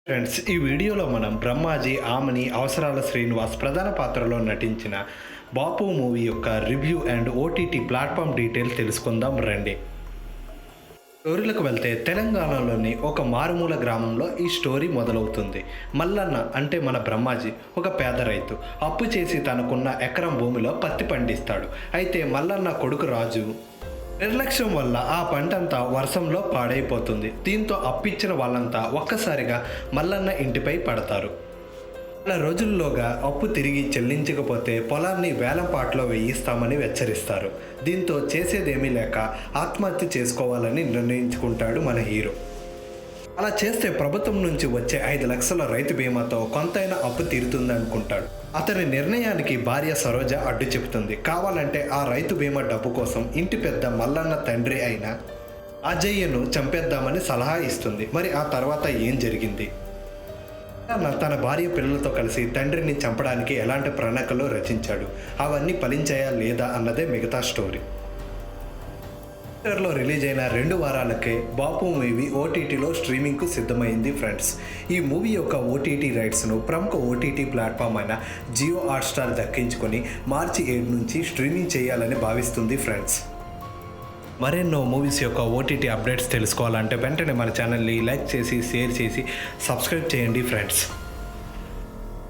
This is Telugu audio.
ఫ్రెండ్స్, ఈ వీడియోలో మనం బ్రహ్మాజీ, ఆమని, అవసరాల శ్రీనివాస్ ప్రధాన పాత్రలో నటించిన బాపు మూవీ యొక్క review and OTT platform details తెలుసుకుందాం రండి. స్టోరీలకు వెళ్తే తెలంగాణలోని ఒక మారుమూల గ్రామంలో ఈ స్టోరీ మొదలవుతుంది. మల్లన్న అంటే మన బ్రహ్మాజీ ఒక పేద రైతు. అప్పు చేసి తనకున్న ఎకరం భూమిలో పత్తి పండిస్తాడు. అయితే మల్లన్న కొడుకు రాజు నిర్లక్ష్యం వల్ల ఆ పంటంతా వర్షంలో పాడైపోతుంది. దీంతో అప్పిచ్చిన వాళ్ళంతా ఒక్కసారిగా మల్లన్న ఇంటిపై పడతారు. నెల రోజుల్లోగా అప్పు తిరిగి చెల్లించకపోతే పొలాన్ని వేలంపాట్లో వేయిస్తామని హెచ్చరిస్తారు. దీంతో చేసేదేమీ లేక ఆత్మహత్య చేసుకోవాలని నిర్ణయించుకుంటాడు మన హీరో. అలా చేస్తే ప్రభుత్వం నుంచి వచ్చే 5 లక్షల రైతు బీమాతో కొంతైనా అప్పు తీరుతుందనుకుంటాడు. అతని నిర్ణయానికి భార్య సరోజ అడ్డు చెబుతుంది. కావాలంటే ఆ రైతు బీమా డబ్బు కోసం ఇంటి పెద్ద మల్లన్న తండ్రి అయిన అజయ్యను చంపేద్దామని సలహా ఇస్తుంది. మరి ఆ తర్వాత ఏం జరిగింది? తన భార్య పిల్లలతో కలిసి తండ్రిని చంపడానికి ఎలాంటి ప్రణాళికలు రచించాడు, అవన్నీ ఫలించాయా లేదా అన్నదే మిగతా స్టోరీ. లో రిలీజ్ అయిన 2 వారాలకే బాపు మూవీ ఓటీటీలో స్ట్రీమింగ్కు సిద్ధమైంది ఫ్రెండ్స్. ఈ మూవీ యొక్క ఓటీటీ రైట్స్ను ప్రముఖ ఓటీటీ ప్లాట్ఫామ్ అయిన జియో హాట్స్టార్ దక్కించుకొని మార్చి 7 నుంచి స్ట్రీమింగ్ చేయాలని భావిస్తుంది ఫ్రెండ్స్. మరెన్నో మూవీస్ యొక్క ఓటీటీ అప్డేట్స్ తెలుసుకోవాలంటే వెంటనే మన ఛానల్ని లైక్ చేసి, షేర్ చేసి, సబ్స్క్రైబ్ చేయండి ఫ్రెండ్స్.